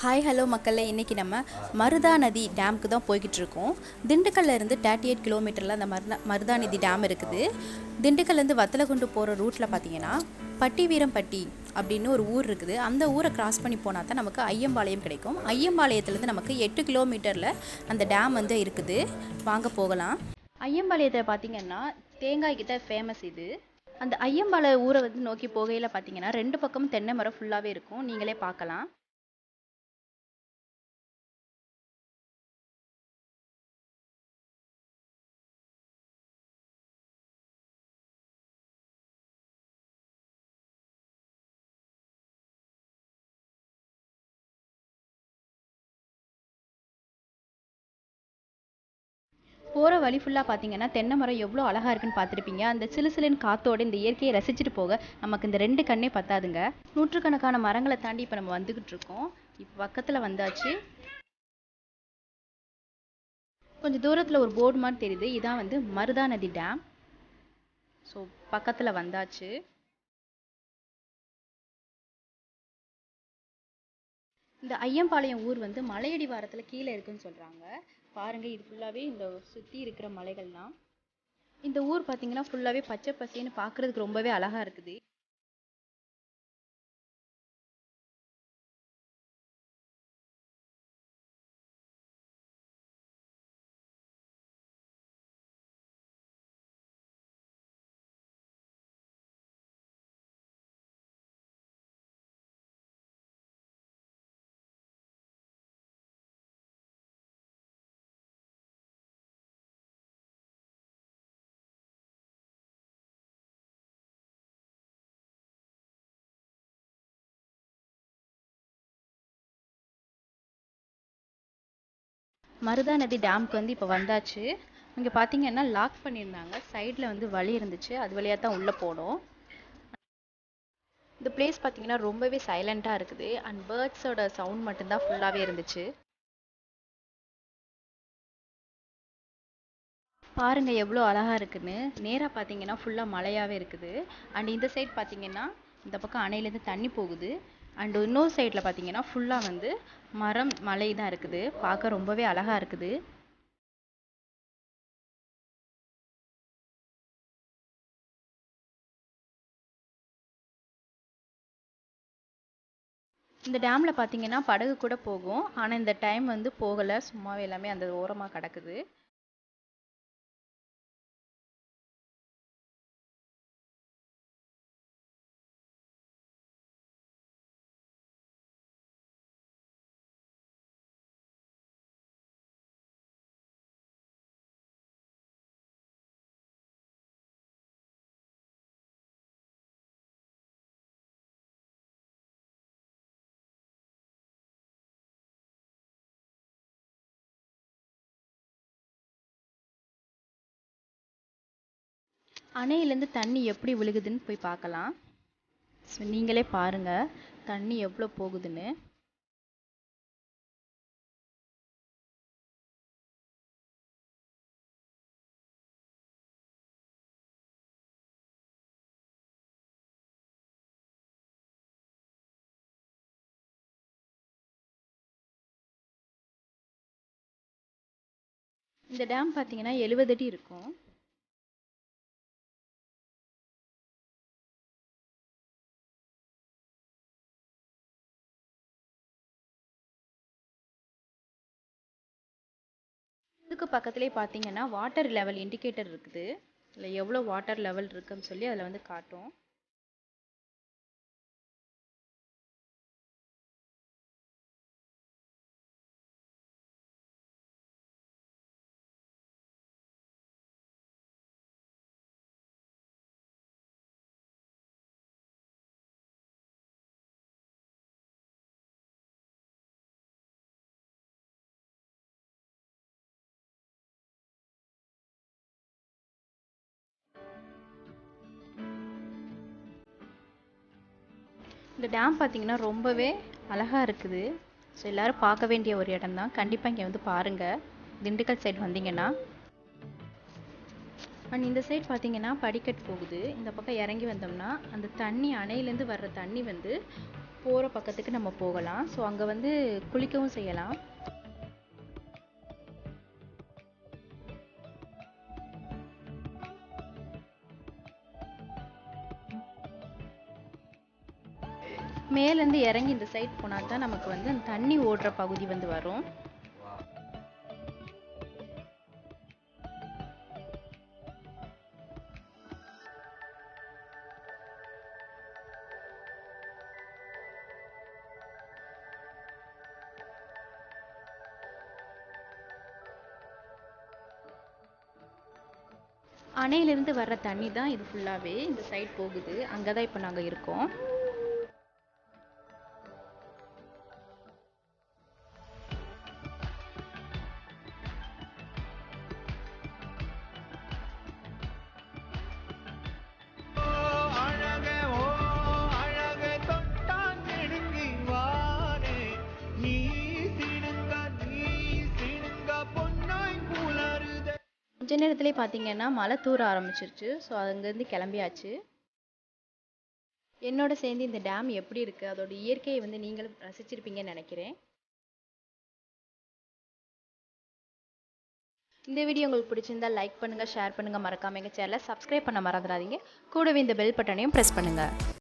Hi hello மக்களே, இன்றைக்கி நம்ம மருதாநதி டேமுக்கு தான் போய்கிட்டு இருக்கோம். திண்டுக்கல்ல இருந்து 38 கிலோமீட்டரில் அந்த மருதாநதி டேம் இருக்குது. திண்டுக்கல்லேருந்து வத்தலகுண்டு போகிற ரூட்டில் பார்த்தீங்கன்னா பட்டிவீரம்பட்டி அப்படின்னு ஒரு ஊர் இருக்குது. அந்த ஊரை கிராஸ் பண்ணி போனால் தான் நமக்கு ஐயம்பாளையம் கிடைக்கும். ஐயம்பாளையத்துலேருந்து நமக்கு 8 கிலோமீட்டரில் அந்த டேம் வந்து இருக்குது. வாங்க போகலாம். ஐயம்பாளையத்தில் பார்த்தீங்கன்னா தேங்காய் கிட்ட ஃபேமஸ் இது. அந்த ஐயம்பாளைய ஊரை வந்து நோக்கி போகையில் பார்த்தீங்கன்னா 2 பக்கமும் தென்னை மரம் ஃபுல்லாகவே இருக்கும். நீங்களே பார்க்கலாம். போகிற வழி ஃபுல்லாக பார்த்தீங்கன்னா தென்னை மரம் எவ்வளோ அழகாக இருக்குன்னு பார்த்துருப்பீங்க. அந்த சிலுசிலுன்னு காற்றோடு இந்த இயற்கையை ரசிச்சுட்டு போக நமக்கு இந்த 2 கண்ணே பத்தாதுங்க. நூற்றுக்கணக்கான மரங்களை தாண்டி இப்போ நம்ம வந்துக்கிட்டு இருக்கோம். இப்போ பக்கத்தில் வந்தாச்சு. கொஞ்சம் தூரத்தில் ஒரு போர்டு மாதிரி தெரியுது. இதான் வந்து மருதாநதி டேம். ஸோ பக்கத்தில் வந்தாச்சு. இந்த ஐயம்பாளையம் ஊர் வந்து மலையடி வாரத்தில் கீழே இருக்குன்னு சொல்கிறாங்க. பாருங்கள், இது ஃபுல்லாகவே இந்த சுற்றி இருக்கிற மலைகள் தான். இந்த ஊர் பார்த்தீங்கன்னா ஃபுல்லாகவே பச்சை பசேன்னு பார்க்குறதுக்கு ரொம்பவே அழகாக இருக்குது. மருதாநதி டேமுக்கு வந்து இப்போ வந்தாச்சு. இங்கே பார்த்தீங்கன்னா லாக் பண்ணியிருந்தாங்க. சைடில் வந்து வழி இருந்துச்சு, அது வழியாக தான் உள்ளே போனோம். இந்த பிளேஸ் பார்த்தீங்கன்னா ரொம்பவே சைலண்ட்டாக இருக்குது. அண்ட் பேர்ட்ஸோட சவுண்ட் மட்டும்தான் ஃபுல்லாகவே இருந்துச்சு. பாருங்க எவ்வளோ அழகாக இருக்குன்னு. நேராக பார்த்தீங்கன்னா ஃபுல்லாக மலையாகவே இருக்குது. அண்ட் இந்த சைட் பார்த்தீங்கன்னா இந்த பக்கம் அணையிலேருந்து தண்ணி போகுது. அண்ட் இன்னொரு சைடில் பார்த்தீங்கன்னா ஃபுல்லாக வந்து மரம் மலை தான் இருக்குது. பார்க்க ரொம்பவே அழகாக இருக்குது. இந்த டேமில் பார்த்தீங்கன்னா படகு கூட போகும். ஆனால் இந்த டைம் வந்து போகலை, சும்மாவே எல்லாமே அந்த ஓரமாக கிடக்குது. அணையிலேருந்து தண்ணி எப்படி விழுகுதுன்னு போய் பார்க்கலாம். ஸோ நீங்களே பாருங்கள் தண்ணி எவ்வளோ போகுதுன்னு. இந்த டேம் பார்த்தீங்கன்னா 70 அடி இருக்கும். இதுக்கு பக்கத்துலேயே பார்த்தீங்கன்னா வாட்டர் லெவல் இண்டிகேட்டர் இருக்குது. இல்லை எவ்வளோ வாட்டர் லெவல் இருக்குன்னு சொல்லி அதில் வந்து காட்டும். இந்த டேம் பார்த்தீங்கன்னா ரொம்பவே அழகாக இருக்குது. ஸோ எல்லோரும் பார்க்க வேண்டிய ஒரு இடம் தான். கண்டிப்பாக இங்கே வந்து பாருங்கள், திண்டுக்கல் சைடு வந்தீங்கன்னா. அண்ட் இந்த சைடு பார்த்தீங்கன்னா படிக்கட் போகுது. இந்த பக்கம் இறங்கி வந்தோம்னா அந்த தண்ணி அணையிலேருந்து வர்ற தண்ணி வந்து போகிற பக்கத்துக்கு நம்ம போகலாம். ஸோ அங்கே வந்து குளிக்கவும் செய்யலாம். மேலேருந்து இறங்கி இந்த சைட் போனால் தான் நமக்கு வந்து அந்த தண்ணி ஓடுற பகுதி வந்து வரும். அணையிலிருந்து வர்ற தண்ணி தான் இது ஃபுல்லாகவே இந்த சைட் போகுது. அங்கே தான் இப்போ நாங்கள் இருக்கோம். கொஞ்ச நேரத்துலேயே பார்த்தீங்கன்னா மழை தூர ஆரம்பிச்சிருச்சு. ஸோ அங்கேருந்து கிளம்பியாச்சு. என்னோட சேர்ந்து இந்த டேம் எப்படி இருக்குது, அதோட இயற்கையை வந்து நீங்களும் ரசிச்சிருப்பீங்கன்னு நினைக்கிறேன். இந்த வீடியோ உங்களுக்கு பிடிச்சிருந்தா லைக் பண்ணுங்கள், ஷேர் பண்ணுங்கள், மறக்காமல் எங்கள் சேனலை சப்ஸ்கிரைப் பண்ண மறந்துடாதீங்க. கூடவே இந்த பெல் பட்டனையும் ப்ரெஸ் பண்ணுங்கள்.